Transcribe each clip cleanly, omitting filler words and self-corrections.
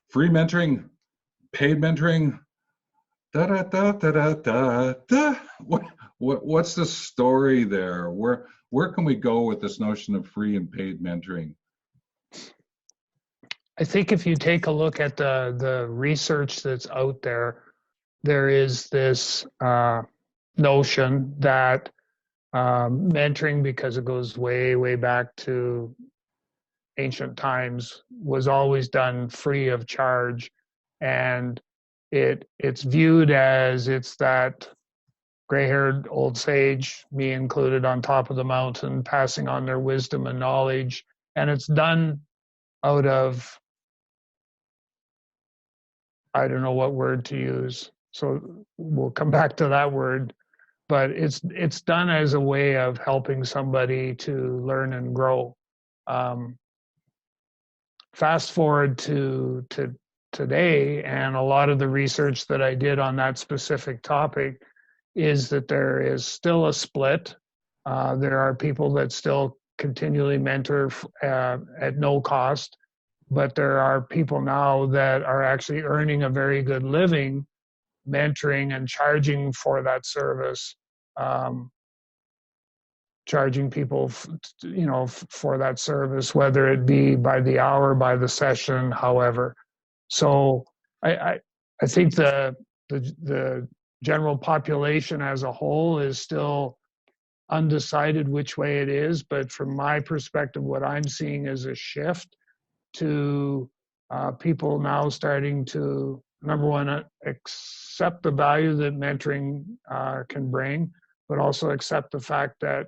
Free mentoring, paid mentoring, da da da da da da da. What's the story there? Where can we go with this notion of free and paid mentoring? I think if you take a look at the research that's out there, there is this notion that mentoring, because it goes way, way back to ancient times, was always done free of charge, and it's viewed as it's that gray-haired old sage, me included, on top of the mountain, passing on their wisdom and knowledge, and it's done out of, I don't know what word to use, so we'll come back to that word, but it's done as a way of helping somebody to learn and grow. Fast forward to today, and a lot of the research that I did on that specific topic is that there is still a split. There are people that still continually mentor at no cost, but there are people now that are actually earning a very good living mentoring and charging for that service, charging people for that service, whether it be by the hour, by the session, however. So I think the general population as a whole is still undecided which way it is, but from my perspective, what I'm seeing is a shift to people now starting to, number one, accept the value that mentoring can bring, but also accept the fact that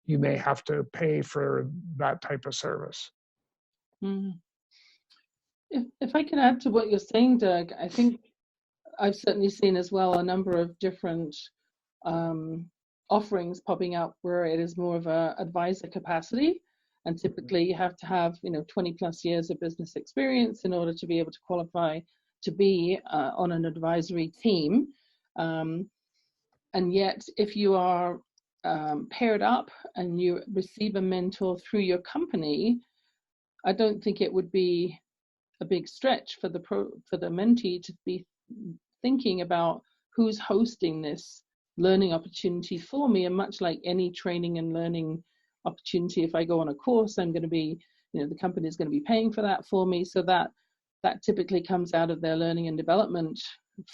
you may have to pay for that type of service. Mm. If I can add to what you're saying, Doug, I think I've certainly seen as well a number of different offerings popping up where it is more of a advisor capacity. And typically you have to have 20 plus years of business experience in order to be able to qualify to be on an advisory team. And yet if you are paired up and you receive a mentor through your company, I don't think it would be a big stretch for the mentee to be thinking about who's hosting this learning opportunity for me. And much like any training and learning opportunity, if I go on a course, I'm going to be, the company is going to be paying for that for me. So that typically comes out of their learning and development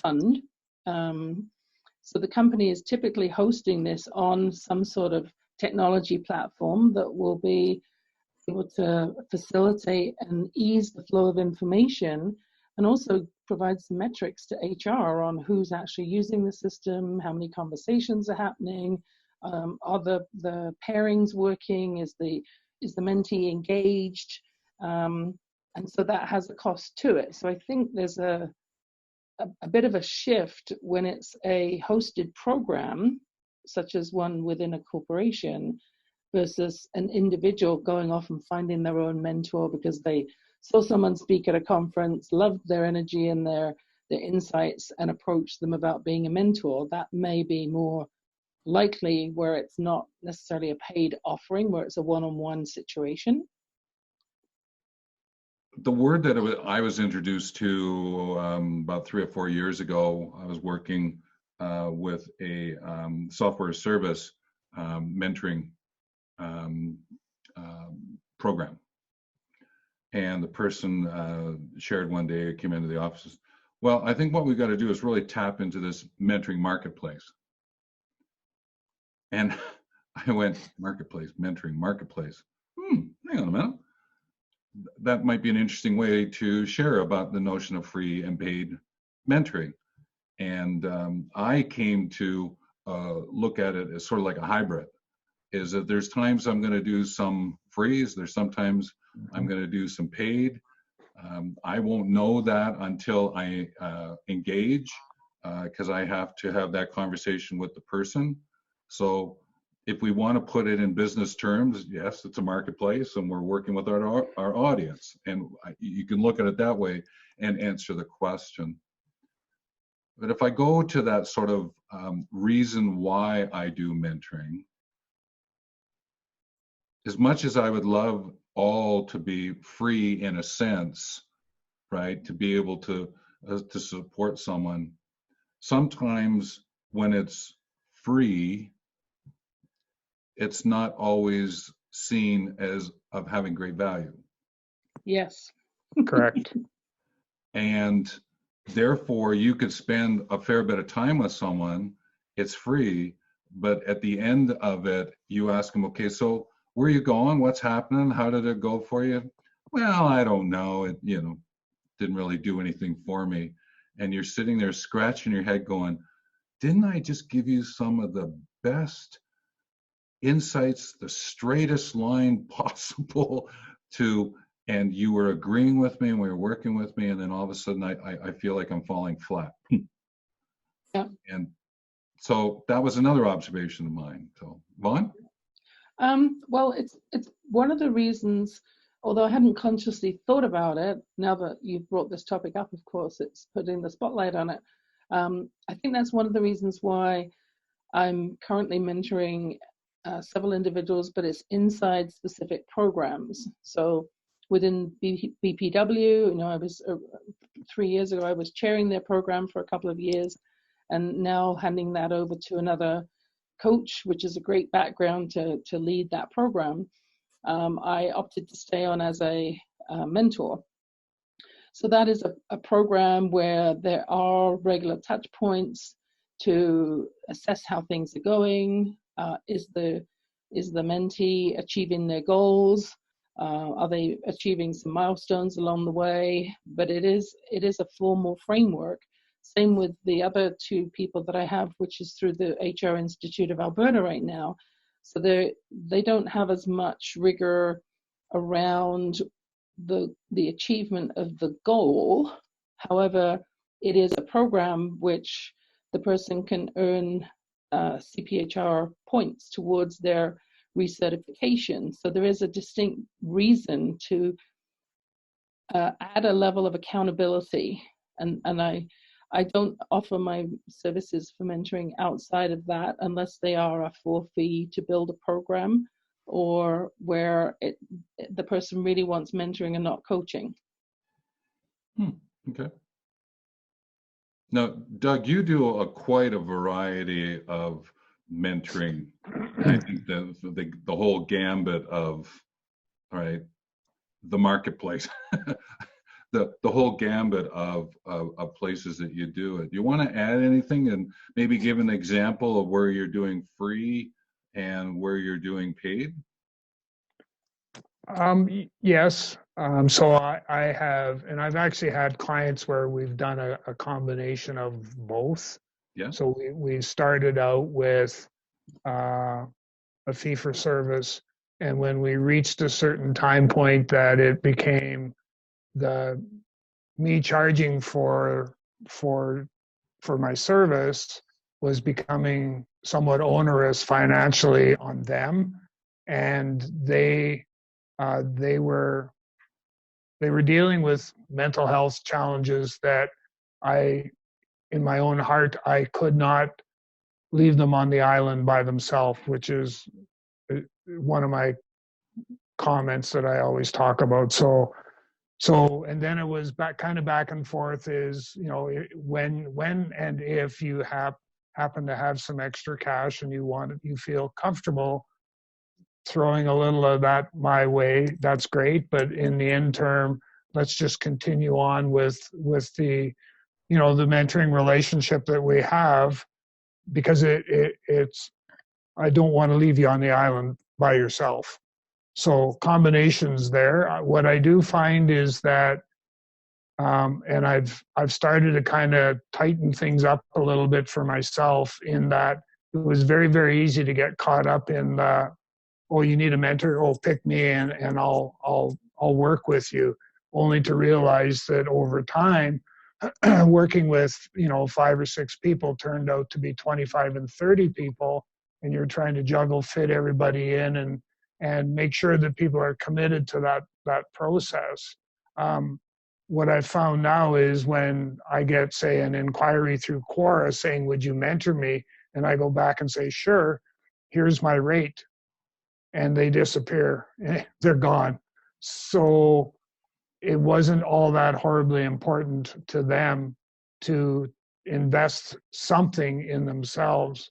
fund. So the company is typically hosting this on some sort of technology platform that will be able to facilitate and ease the flow of information, and also provide some metrics to HR on who's actually using the system, how many conversations are happening, are the pairings working, is the mentee engaged, and so that has a cost to it. So I think there's a bit of a shift when it's a hosted program, such as one within a corporation, versus an individual going off and finding their own mentor because they saw someone speak at a conference, loved their energy and their insights, and approached them about being a mentor. That may be more likely where it's not necessarily a paid offering, where it's a one-on-one situation. The word that I was introduced to about 3 or 4 years ago, I was working with a software service mentoring program. And the person shared one day, came into the office, well, I think what we've got to do is really tap into this mentoring marketplace. And I went, marketplace, mentoring marketplace. Hang on a minute. That might be an interesting way to share about the notion of free and paid mentoring. And I came to look at it as sort of like a hybrid, is that there's times I'm going to do some frees, there's sometimes I'm going to do some paid. I won't know that until I engage, because I have to have that conversation with the person. So if we want to put it in business terms, yes, it's a marketplace and we're working with our audience. And you can look at it that way and answer the question. But if I go to that sort of reason why I do mentoring, as much as I would love all to be free in a sense right? To be able to support someone. Sometimes when it's free, it's not always seen as of having great value. Yes. Correct. And therefore you could spend a fair bit of time with someone, it's free, but at the end of it, you ask them, okay, so where are you going? What's happening? How did it go for you? Well, I don't know. It, didn't really do anything for me. And you're sitting there scratching your head going, didn't I just give you some of the best insights, the straightest line possible and you were agreeing with me and we were working with me, and then all of a sudden I feel like I'm falling flat. Yeah. And so that was another observation of mine. So Vaughn? Well, it's one of the reasons, although I hadn't consciously thought about it, now that you've brought this topic up, of course, it's putting the spotlight on it. I think that's one of the reasons why I'm currently mentoring several individuals, but it's inside specific programs. So within BPW, I was 3 years ago, I was chairing their program for a couple of years, and now handing that over to another coach, which is a great background to lead that program. I opted to stay on as a mentor. So that is a program where there are regular touch points to assess how things are going. Is the mentee achieving their goals? Are they achieving some milestones along the way? But it is a formal framework. Same with the other two people that I have, which is through the HR Institute of Alberta right now. So they don't have as much rigor around the achievement of the goal. However, it is a program which the person can earn CPHR points towards their recertification. So there is a distinct reason to add a level of accountability. And I don't offer my services for mentoring outside of that unless they are a full fee to build a program, or where the person really wants mentoring and not coaching. Okay. Now, Doug, you do quite a variety of mentoring. I think the whole gambit of, right, the marketplace, the whole gambit of places that you do it. Do you want to add anything and maybe give an example of where you're doing free and where you're doing paid? Yes. So I have, and I've actually had clients where we've done a combination of both. Yeah. So we started out with a fee for service, and when we reached a certain time point that it became me charging for my service was becoming somewhat onerous financially on them, and they were dealing with mental health challenges that in my own heart, I could not leave them on the island by themselves, which is one of my comments that I always talk about. So, and then it was kind of back and forth is, when and if you happen to have some extra cash and you feel comfortable throwing a little of that my way, that's great. But in the interim, let's just continue on with the, the mentoring relationship that we have, because it's, I don't want to leave you on the island by yourself. So combinations there. What I do find is that, and I've started to kind of tighten things up a little bit for myself, in that it was very, very easy to get caught up in oh, you need a mentor, oh, pick me and I'll work with you, only to realize that over time, working with 5 or 6 people turned out to be 25 and 30 people, and you're trying to fit everybody in and make sure that people are committed to that process. What I've found now is when I get, say, an inquiry through Quora saying, would you mentor me? And I go back and say, sure, here's my rate. And they disappear. They're gone. So it wasn't all that horribly important to them to invest something in themselves,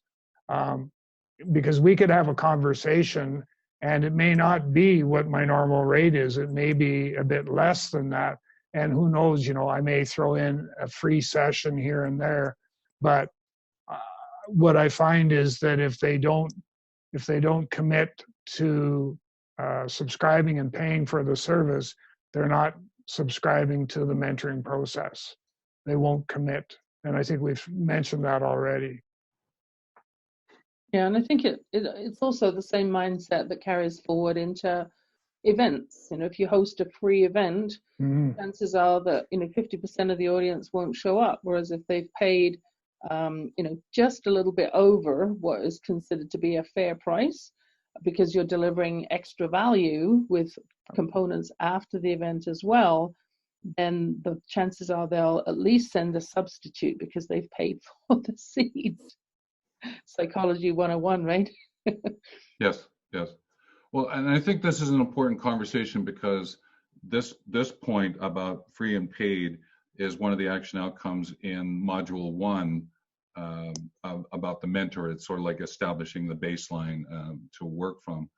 because we could have a conversation and it may not be what my normal rate is. It may be a bit less than that. And who knows, I may throw in a free session here and there. But what I find is that if they don't commit to subscribing and paying for the service, they're not subscribing to the mentoring process. They won't commit. And I think we've mentioned that already. Yeah, and I think it's also the same mindset that carries forward into events. If you host a free event, chances are that 50% of the audience won't show up. Whereas if they've paid, just a little bit over what is considered to be a fair price, because you're delivering extra value with components after the event as well, then the chances are they'll at least send a substitute because they've paid for the seat. Psychology 101, right? Yes. Well, and I think this is an important conversation because this point about free and paid is one of the action outcomes in module 1 about the mentor. It's sort of like establishing the baseline to work from.